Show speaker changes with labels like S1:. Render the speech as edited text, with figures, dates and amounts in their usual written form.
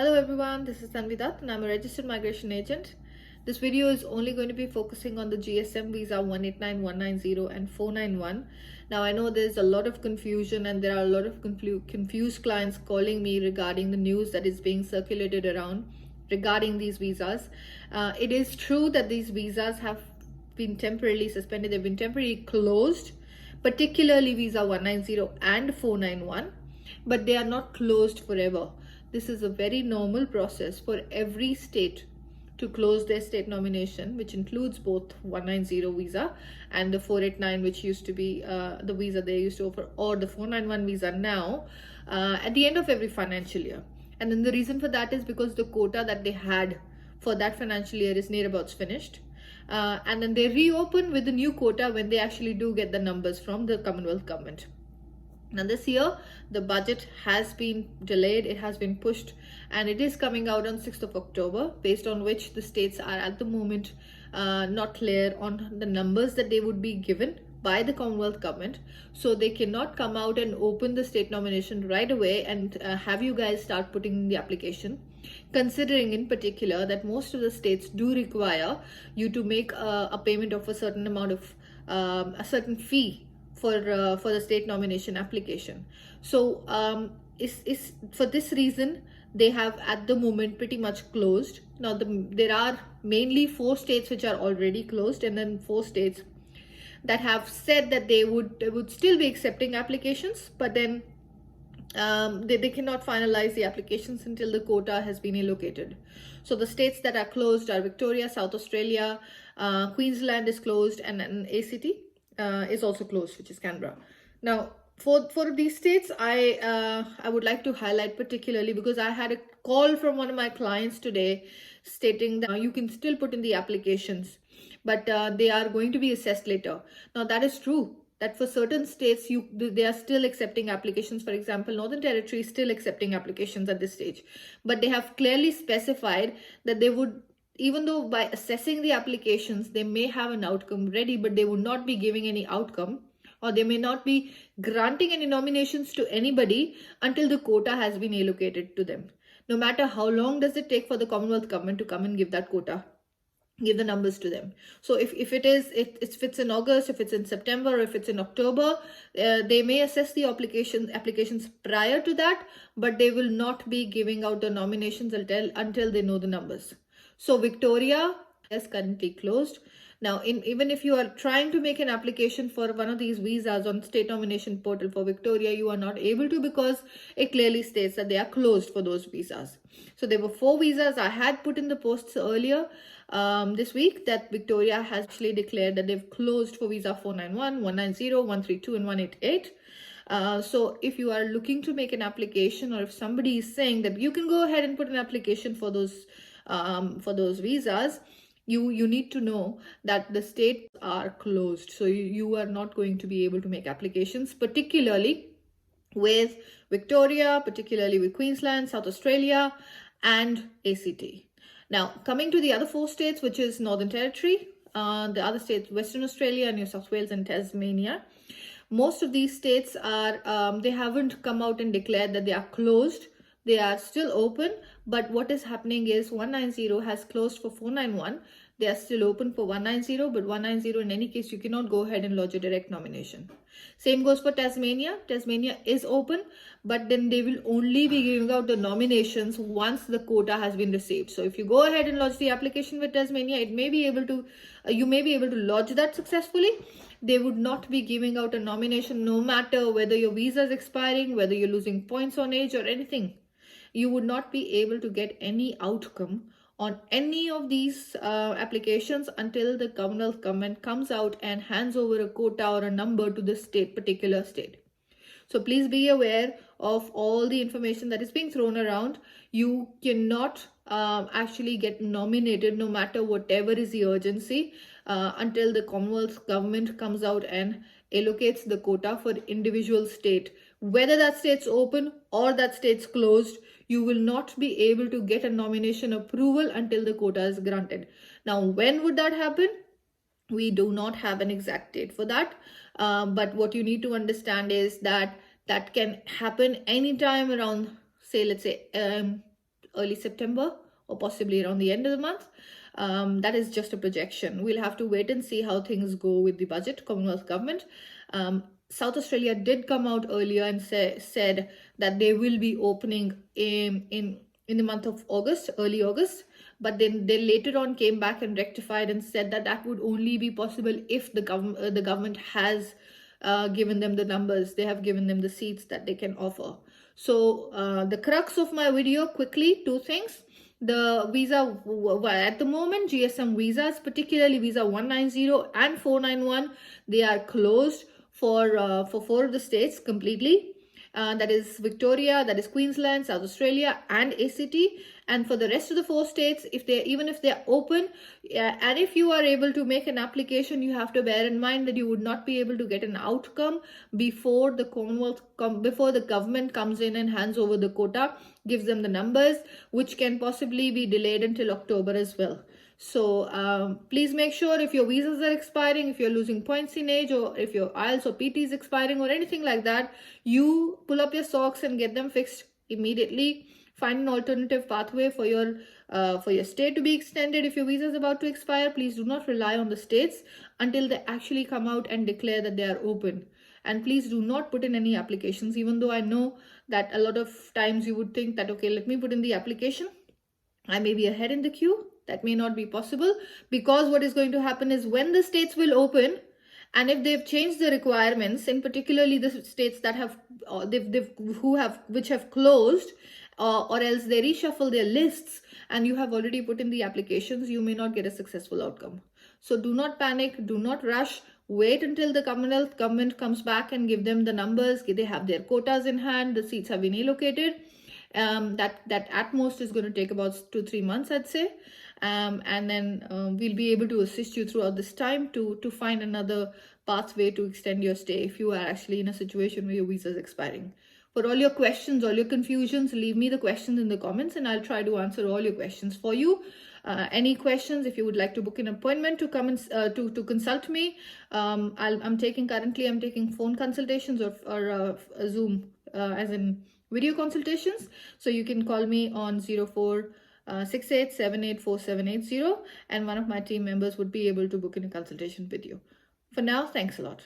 S1: Hello everyone, this is Tanvi Dutt and I'm a registered migration agent. This video is only going to be focusing on the GSM visa 189, 190 and 491. Now I know there's a lot of confusion and there are a lot of confused clients calling me regarding the news that is being circulated around regarding these visas. It is true that these visas have been temporarily suspended, they've been temporarily closed, particularly visa 190 and 491, but they are not closed forever. This is a very normal process for every state to close their state nomination, which includes both 190 visa and the 489, which used to be the visa they used to offer, or the 491 visa now, at the end of every financial year. And then the reason for that is because the quota that they had for that financial year is near about finished. And then they reopen with the new quota when they actually do get the numbers from the Commonwealth government. Now this year the budget has been delayed, it has been pushed, and it is coming out on 6th of October, based on which the states are at the moment not clear on the numbers that they would be given by the Commonwealth government. So they cannot come out and open the state nomination right away and have you guys start putting in the application, considering in particular that most of the states do require you to make a payment of a certain amount of a certain fee for the state nomination application. So is for this reason they have at the moment pretty much closed. Now there are mainly 4 states which are already closed, and then 4 states that have said that they would still be accepting applications, but then they cannot finalize the applications until the quota has been allocated. So the states that are closed are Victoria, South Australia, Queensland is closed, and ACT is also closed, which is Canberra. Now for these states, I would like to highlight particularly because I had a call from one of my clients today stating that you can still put in the applications, but they are going to be assessed later. Now that is true, that for certain states they are still accepting applications. For example, Northern Territory is still accepting applications at this stage, but they have clearly specified that they would, even though by assessing the applications they may have an outcome ready, but they would not be giving any outcome, or they may not be granting any nominations to anybody until the quota has been allocated to them. No matter how long does it take for the Commonwealth government to come and give that quota, give the numbers to them. So if it's in August, if it's in September, or if it's in October, they may assess the applications prior to that, but they will not be giving out the nominations until they know the numbers. So Victoria is currently closed. Now, even if you are trying to make an application for one of these visas on state nomination portal for Victoria, you are not able to because it clearly states that they are closed for those visas. So there were 4 visas. I had put in the posts earlier this week that Victoria has actually declared that they've closed for visa 491, 190, 132 and 188. So if you are looking to make an application, or if somebody is saying that you can go ahead and put an application for those visas, you need to know that the states are closed. So you are not going to be able to make applications, particularly with Victoria, particularly with Queensland, South Australia and ACT. Now, coming to the other 4 states, which is Northern Territory, the other states, Western Australia, New South Wales and Tasmania, most of these states are, they haven't come out and declared that they are closed. They are still open, but what is happening is 190 has closed for 491. They are still open for 190, but 190 in any case, you cannot go ahead and lodge a direct nomination. Same goes for Tasmania. Tasmania is open, but then they will only be giving out the nominations once the quota has been received. So if you go ahead and lodge the application with Tasmania, it may be able to, you may be able to lodge that successfully. They would not be giving out a nomination no matter whether your visa is expiring, whether you're losing points on age or anything. You would not be able to get any outcome on any of these applications until the Commonwealth government comes out and hands over a quota or a number to the particular state. So please be aware of all the information that is being thrown around. You cannot actually get nominated no matter whatever is the urgency until the Commonwealth government comes out and allocates the quota for individual state. Whether that state's open or that state's closed, you will not be able to get a nomination approval until the quota is granted. Now, when would that happen? We do not have an exact date for that. But what you need to understand is that that can happen anytime around, say, let's say early September or possibly around the end of the month. That is just a projection. We'll have to wait and see how things go with the budget, Commonwealth government. South Australia did come out earlier and said that they will be opening in the month of August, early August. But then they later on came back and rectified and said that that would only be possible if the government has given them the numbers, they have given them the seats that they can offer. So the crux of my video, quickly, two things. The visa, at the moment, GSM visas, particularly visa 190 and 491, they are closed for 4 of the states completely. That is Victoria, that is Queensland, South Australia, and ACT. And for the rest of the 4 states, even if they're open, and if you are able to make an application, you have to bear in mind that you would not be able to get an outcome before the Commonwealth, before the government comes in and hands over the quota, gives them the numbers, which can possibly be delayed until October as well. So please make sure, if your visas are expiring, if you're losing points in age, or if your IELTS or PT is expiring or anything like that, you pull up your socks and get them fixed immediately. Find an alternative pathway for your stay to be extended. If your visa is about to expire, please do not rely on the states until they actually come out and declare that they are open. And please do not put in any applications, even though I know that a lot of times you would think that, okay, let me put in the application, I may be ahead in the queue. That may not be possible, because what is going to happen is, when the states will open, and if they've changed the requirements, in particularly the states that have which have closed, or else they reshuffle their lists and you have already put in the applications, you may not get a successful outcome. So do not panic, do not rush. Wait until the Commonwealth government comes back and give them the numbers. They have their quotas in hand, the seats have been allocated. That at most is going to take about 2-3 months, I'd say. And then we'll be able to assist you throughout this time to find another pathway to extend your stay if you are actually in a situation where your visa is expiring. For all your questions, all your confusions, leave me the questions in the comments and I'll try to answer all your questions for you. Any questions, if you would like to book an appointment to come and to consult me, I'm taking phone consultations or Zoom, as in video consultations. So you can call me on 0468784780, and one of my team members would be able to book in a consultation with you. For now, thanks a lot.